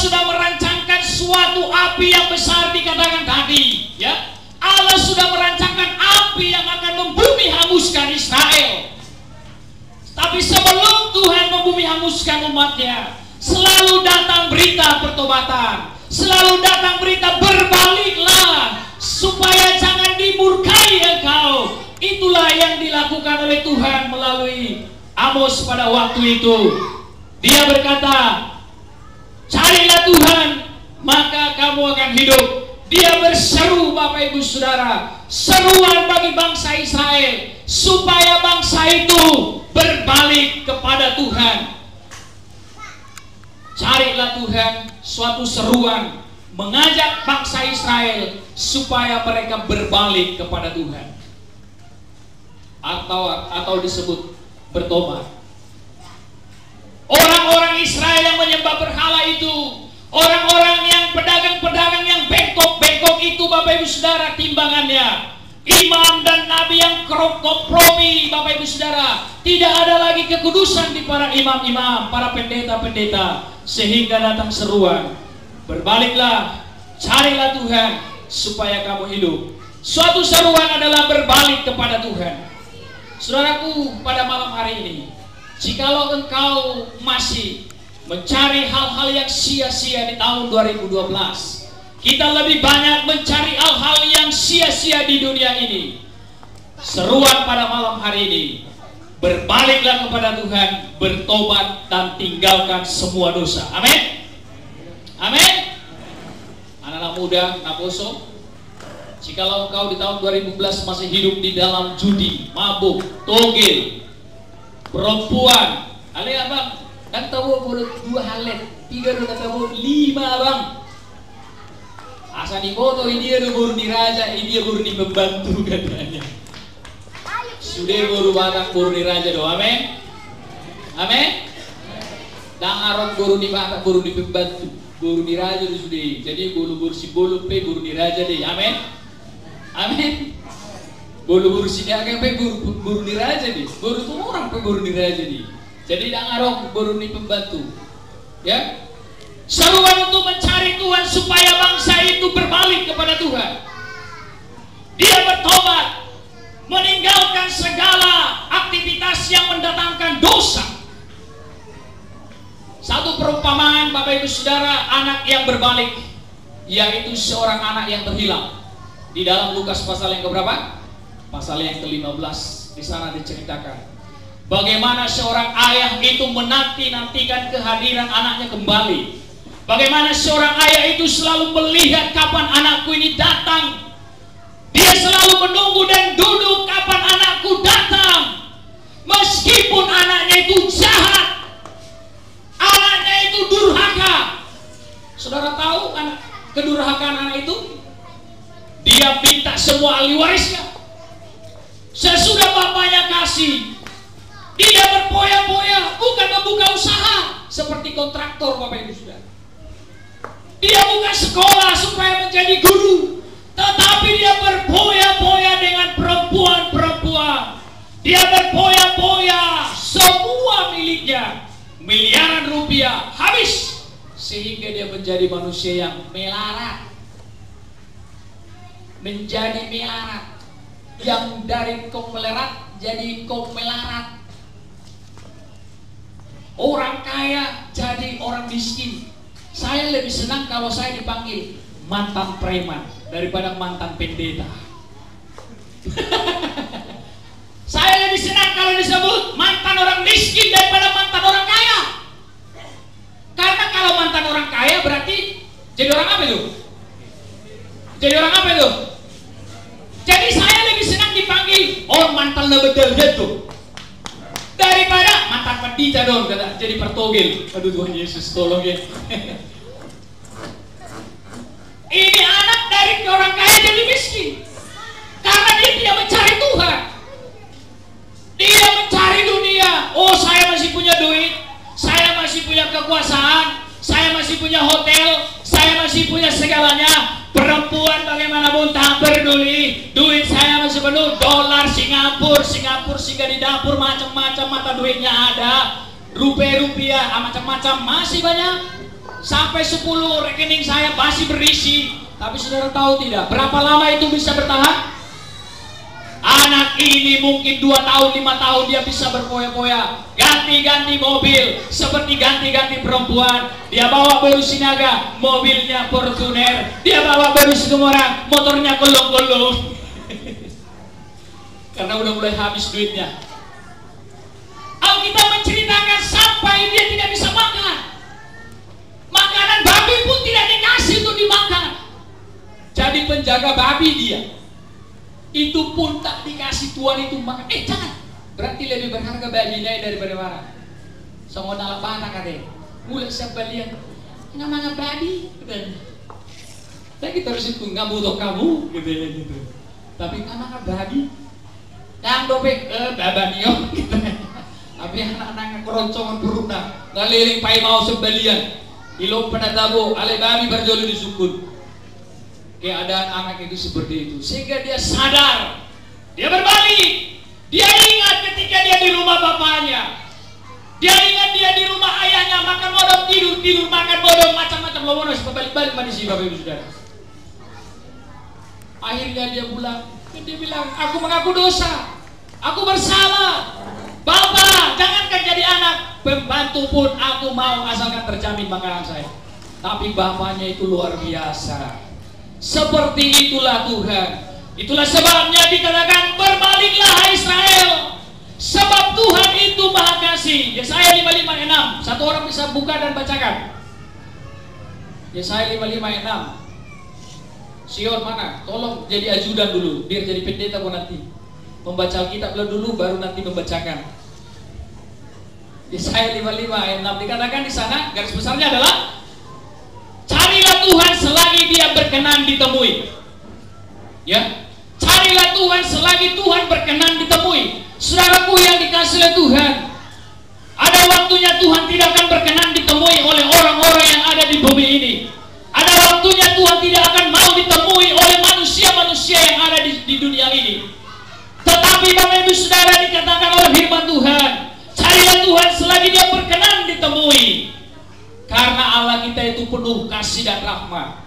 sudah merancangkan suatu api yang besar dikatakan tadi, ya. Allah sudah merancangkan api yang akan membumi hanguskan Israel. Tapi sebelum Tuhan membumi hanguskan umatnya, selalu datang berita pertobatan, selalu datang berita berbaliklah, supaya jangan dimurkai engkau. Itulah yang dilakukan oleh Tuhan melalui Amos pada waktu itu. Dia berkata, carilah Tuhan, maka kamu akan hidup. Dia berseru, Bapak Ibu Saudara, seruan bagi bangsa Israel, supaya bangsa itu berbalik kepada Tuhan. Carilah Tuhan, suatu seruan mengajak bangsa Israel supaya mereka berbalik kepada Tuhan. Atau disebut bertobat. Orang-orang Israel yang menyembah berhala itu, orang-orang yang pedagang-pedagang yang bengkok-bengkok itu, Bapak Ibu Saudara, timbangannya imam dan nabi yang kompromi, Bapak Ibu Saudara. Tidak ada lagi kekudusan di para imam-imam, para pendeta-pendeta, sehingga datang seruan, berbaliklah, carilah Tuhan supaya kamu hidup. Suatu seruan adalah berbalik kepada Tuhan. Saudaraku, pada malam hari ini, jikalau engkau masih mencari hal-hal yang sia-sia di tahun 2012, kita lebih banyak mencari hal-hal yang sia-sia di dunia ini. Seruan pada malam hari ini, berbaliklah kepada Tuhan, bertobat dan tinggalkan semua dosa. Amin. Amin. Anak-anak muda, Naposo, jikalau engkau di tahun 2012 masih hidup di dalam judi, mabuk, togel, perempuan, ale abang, dan tahu baru 2 halet, 3 udah tahu 5 abang. Asa di foto ini dia baru di raja, ini dia baru di pembantu katanya. Sudah baru batak baru di raja doa, amin. Amin. Dan arok baru di batak baru di pembantu, baru di raja sudah. Jadi bulu bersih bulu pe baru di raja deh, amin. Amin. Bulu bersih dia kayak pe baru di raja deh, baru tuh orang pe baru di raja deh. Jadi dan arok baru di pembantu, ya. Seruan untuk mencari Tuhan supaya bangsa itu berbalik kepada Tuhan. Dia bertobat, meninggalkan segala aktivitas yang mendatangkan dosa. Satu perumpamaan, Bapak Ibu Saudara, anak yang berbalik, yaitu seorang anak yang terhilang. Di dalam Lukas pasal yang keberapa? Pasal yang ke-15. Di sana diceritakan bagaimana seorang ayah itu menanti-nantikan kehadiran anaknya kembali. Bagaimana seorang ayah itu selalu melihat kapan anakku ini datang. Dia selalu menunggu dan duduk kapan anakku datang. Meskipun anaknya itu jahat, anaknya itu durhaka. Saudara tahu kedurhakaan anak itu? Dia minta semua ahli warisnya. Sesudah bapaknya kasih, dia berpoya-poya, bukan membuka usaha seperti kontraktor, Bapak Ibu Saudara. Dia bukan sekolah supaya menjadi guru, tetapi dia berpoya-poya dengan perempuan-perempuan. Dia berpoya-poya, semua miliknya, miliaran rupiah habis, sehingga dia menjadi manusia yang melarat. Menjadi melarat, yang dari kong melarat jadi kong melarat. Orang kaya jadi orang miskin. Saya lebih senang kalau saya dipanggil mantan preman daripada mantan pendeta. Saya lebih senang kalau disebut mantan orang miskin daripada mantan orang kaya. Karena kalau mantan orang kaya berarti jadi orang apa itu? Jadi orang apa itu? Jadi saya lebih senang dipanggil orang mantan lebedel gitu daripada mantan pendeta dong, kata jadi pertogel. Aduh Tuhan Yesus tolong ya. Ini anak dari orang kaya jadi miskin karena dia tidak mencari Tuhan. Dia mencari dunia. Oh, saya masih punya duit, saya masih punya kekuasaan, saya masih punya hotel, saya masih punya segalanya. Perempuan bagaimanapun tak peduli, duit saya masih penuh, dolar Singapura sehingga di dapur macam-macam mata duitnya ada, rupiah macam-macam masih banyak. Sampai 10 rekening saya masih berisi. Tapi saudara tahu tidak, berapa lama itu bisa bertahan? Anak ini mungkin 2 tahun, 5 tahun dia bisa berpoya-poya, ganti-ganti mobil, seperti ganti-ganti perempuan. Dia bawa baru Sinaga, mobilnya Fortuner. Dia bawa baru Situmorang, motornya kolong-kolong. Karena udah mulai habis duitnya. Alkitab menceritakan sampai dia tidak bisa makan. Makanan babi pun tidak dikasih untuk dimakan. Jadi penjaga babi dia. Itu pun tak dikasih Tuhan itu makan. Jangan. Berarti lebih berharga babinya daripada mana? Sama nalak bana katanya. Mulai siapa lihat nggak makan babi katanya. Tapi terus itu nggak butuh kamu gitu. Tapi nggak makan babi. Yang dopek babanio gitu. Tapi anak-anak keroncongan beruna ngeliling pai mau sebalian. Ilom pada tabu ale babi berjolo di sukun. Keadaan anak itu seperti itu, sehingga dia sadar, dia berbalik, dia ingat ketika dia di rumah bapaknya, dia ingat dia di rumah ayahnya, makan bodong, tidur, makan bodong, macam-macam lomono, balik-balik manusia Bapak Ibu Saudara. Akhirnya dia bilang, aku mengaku dosa, aku bersalah, Bapak, jangankan jadi anak, pembantu pun aku mau asalkan terjamin makanan saya. Tapi bapaknya itu luar biasa. Seperti itulah Tuhan. Itulah sebabnya dikatakan berbaliklah hai Israel, sebab Tuhan itu Maha Kasih. Yesaya 55:6. Satu orang bisa buka dan bacakan. Yesaya 55:6. Sion mana? Tolong jadi ajudan dulu, biar jadi pendeta pun nanti. Membaca Alkitab dulu baru nanti membacakan. Yesaya 55:6 dikatakan di sana garis besarnya adalah carilah Tuhan selagi dia berkenan ditemui. Ya, carilah Tuhan selagi Tuhan berkenan ditemui. Saudaraku yang dikasihi oleh Tuhan, ada waktunya Tuhan tidak akan berkenan ditemui oleh orang-orang yang ada di bumi ini. Ada waktunya Tuhan tidak akan mau ditemui oleh manusia-manusia yang ada di dunia ini. Tetapi Bapak Ibu Saudara, dikatakan oleh firman Tuhan, carilah Tuhan selagi dia berkenan ditemui. Karena Allah kita itu penuh kasih dan rahmat.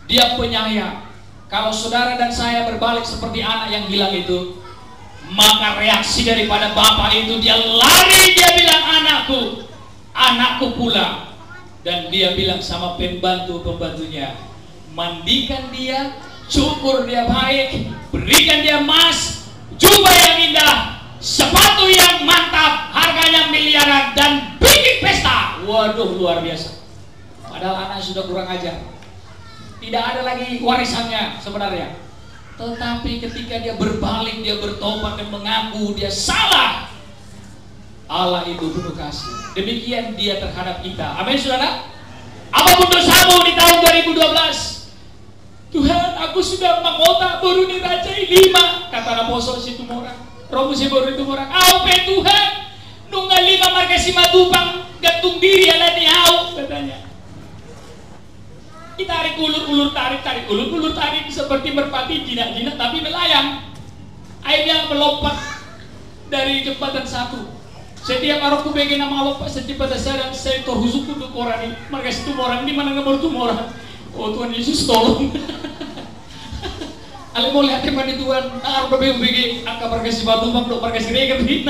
Dia penyayang. Kalau saudara dan saya berbalik seperti anak yang hilang itu, maka reaksi daripada bapak itu dia lari, dia bilang anakku, anakku pulang. Dan dia bilang sama pembantu-pembantunya, mandikan dia, cukur dia baik, berikan dia emas, jubah yang indah, sepatu yang mantap, harganya miliaran, dan bikin pesta. Waduh, luar biasa. Padahal anak sudah kurang ajar, tidak ada lagi warisannya sebenarnya. Tetapi ketika dia berbalik, dia bertobat dan mengaku dia salah, Allah itu penuh kasih. Demikian dia terhadap kita. Amin saudara. Apapun dosamu di tahun 2012, Tuhan, aku sudah mangota baru dirajai 5, kata Apostol Situmorang. Romo si baru itu orang, pe Tuhan, nunggal 5 marga si matupang gantung diri ala ni katanya. Tarik ulur-ulur, tarik ulur-ulur, tarik seperti merpati jinak-jinak tapi melayang. Akhirnya melompat dari jembatan 1. Setiap aku pengen nama lompat setiap saya terhusuk untuk orang ini. Marga situ orang di mana nomor tu orang. Oh Tuhan Yesus tolong. Ale mau lihat teman itu Tuhan, aku begini angka marga si batu bang, marga si rega begini.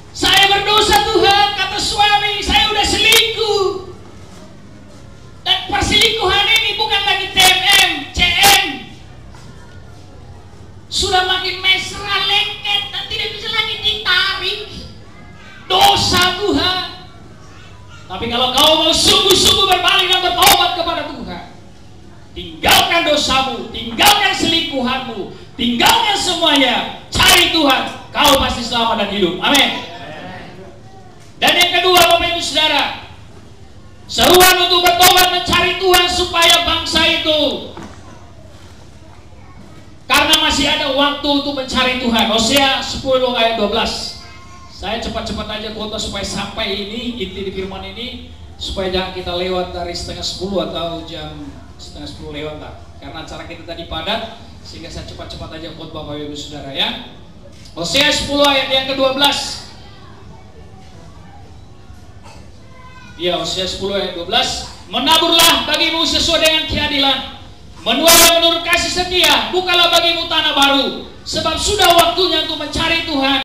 Saya berdosa Tuhan, kata suami, saya udah selingkuh. Dan perselingkuhan ini bukan lagi TMM, CM. Sudah makin mesra, lengket, dan tidak bisa lagi ditarik. Dosa Tuhan. Tapi kalau kau mau sungguh-sungguh berbalik dan bertobat kepada Tuhan, tinggalkan dosamu, tinggalkan selingkuhanmu, tinggalkan semuanya, cari Tuhan, kau pasti selamat dan hidup. Amin. Dan yang kedua Bapak Ibu Saudara, seruan untuk bertobat mencari Tuhan supaya bangsa itu, karena masih ada waktu untuk mencari Tuhan. Hosea 10 ayat 12. Saya cepat-cepat aja kota supaya sampai ini inti di firman ini, supaya jangan kita lewat dari 9:30 atau jam 9:30 lewat lah. Karena acara kita tadi padat, sehingga saya cepat-cepat aja khotbah Bapak Ibu Saudara ya. Hosea 10 ayat yang ke-12. Ya, Hosea 10 ayat 12. Menaburlah bagimu sesuai dengan keadilan, menuailah menurut kasih setia, bukalah bagimu tanah baru, sebab sudah waktunya untuk mencari Tuhan.